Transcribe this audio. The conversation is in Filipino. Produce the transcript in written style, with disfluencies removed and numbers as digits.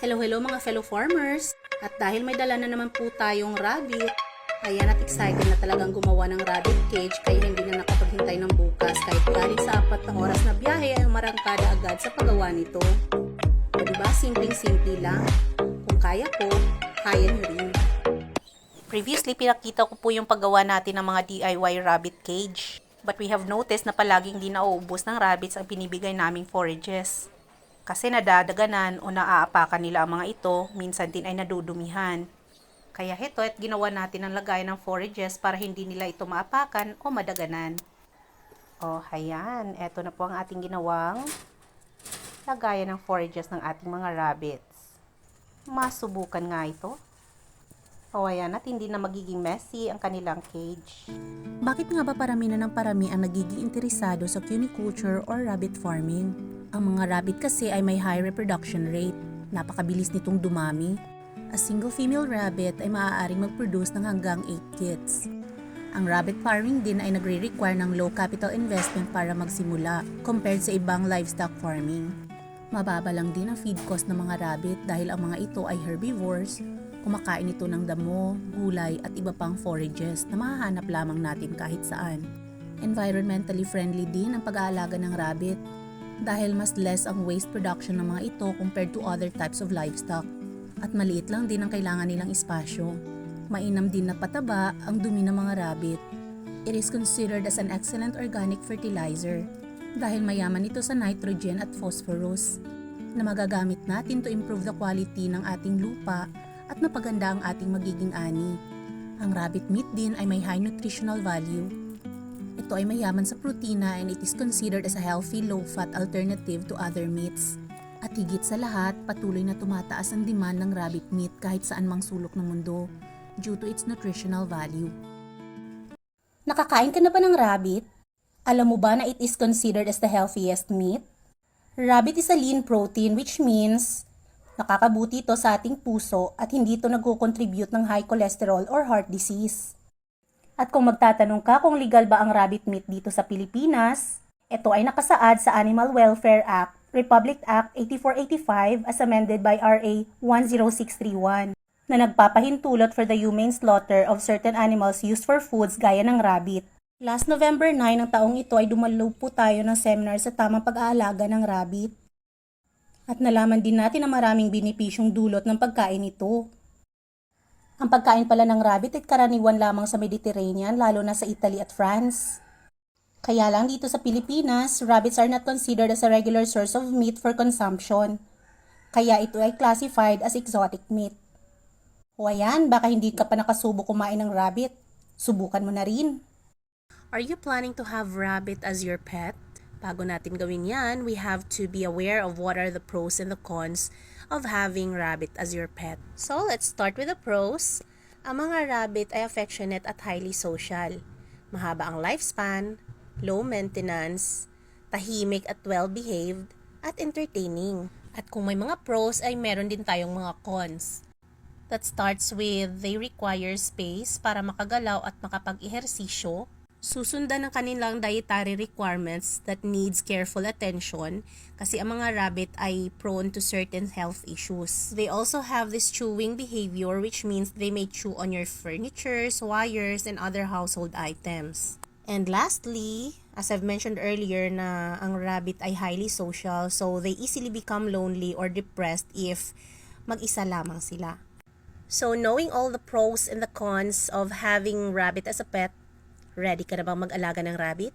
Hello mga fellow farmers! At dahil may dala na naman po tayong rabbit, ayan at excited na talagang gumawa ng rabbit cage kaya hindi na nakapaghintay ng bukas kahit galing sa 4 na oras na biyahe ay umarangkada agad sa paggawa nito. O diba, simpleng-simple lang. Kung kaya ko, kaya nyo rin. Previously, pinakita ko po yung paggawa natin ng mga DIY rabbit cage. But we have noticed na palaging di nauubos ng rabbits ang binibigay naming forages. Kasi nadadaganan o naaapakan nila ang mga ito, minsan din ay nadudumihan. Kaya ito at ginawa natin ang lagayan ng forages para hindi nila ito maapakan o madaganan. O, ayan. Ito na po ang ating ginawang lagayan ng forages ng ating mga rabbits. Masubukan nga ito. O, ayan. At hindi na magiging messy ang kanilang cage. Bakit nga ba parami na ng parami ang nagiging interesado sa cuniculture or rabbit farming? Ang mga rabbit kasi ay may high reproduction rate. Napakabilis nitong dumami. A single female rabbit ay maaaring mag-produce ng hanggang 8 kits. Ang rabbit farming din ay nagre-require ng low capital investment para magsimula compared sa ibang livestock farming. Mababa lang din ang feed cost ng mga rabbit dahil ang mga ito ay herbivores. Kumakain ito ng damo, gulay at iba pang forages na mahahanap lamang natin kahit saan. Environmentally friendly din ang pag-aalaga ng rabbit dahil mas less ang waste production ng mga ito compared to other types of livestock. At maliit lang din ang kailangan nilang espasyo. Mainam din na pataba ang dumi ng mga rabbit. It is considered as an excellent organic fertilizer dahil mayaman ito sa nitrogen at phosphorus na magagamit natin to improve the quality ng ating lupa at mapaganda ang ating magiging ani. Ang rabbit meat din ay may high nutritional value. Ito ay mayaman sa protina and it is considered as a healthy low-fat alternative to other meats. At higit sa lahat, patuloy na tumataas ang demand ng rabbit meat kahit saan mang sulok ng mundo due to its nutritional value. Nakakain ka na ba ng rabbit? Alam mo ba na it is considered as the healthiest meat? Rabbit is a lean protein which means nakakabuti ito sa ating puso at hindi ito nagko-contribute ng high cholesterol or heart disease. At kung magtatanong ka kung legal ba ang rabbit meat dito sa Pilipinas, ito ay nakasaad sa Animal Welfare Act, Republic Act 8485 as amended by RA 10631 na nagpapahintulot for the humane slaughter of certain animals used for foods gaya ng rabbit. Last November 9 ng taong ito ay dumalo po tayo ng seminar sa tamang pag-aalaga ng rabbit. At nalaman din natin na maraming benepisyong dulot ng pagkain ito. Ang pagkain pala ng rabbit ay karaniwan lamang sa Mediterranean, lalo na sa Italy at France. Kaya lang dito sa Pilipinas, rabbits are not considered as a regular source of meat for consumption. Kaya ito ay classified as exotic meat. O ayan, baka hindi ka pa nakasubo kumain ng rabbit. Subukan mo na rin. Are you planning to have rabbit as your pet? Bago natin gawin yan, we have to be aware of what are the pros and the cons of having rabbit as your pet. So, let's start with the pros. Ang mga rabbit ay affectionate at highly social. Mahaba ang lifespan, low maintenance, tahimik at well-behaved, at entertaining. At kung may mga pros ay meron din tayong mga cons. That starts with they require space para makagalaw at makapag-ehersisyo. Susundan ng kanilang dietary requirements that needs careful attention kasi ang mga rabbit ay prone to certain health issues. They also have this chewing behavior which means they may chew on your furnitures, wires, and other household items. And lastly, as I've mentioned earlier na ang rabbit ay highly social so they easily become lonely or depressed if mag-isa lamang sila. So knowing all the pros and the cons of having rabbit as a pet, ready ka na bang mag-alaga ng rabbit?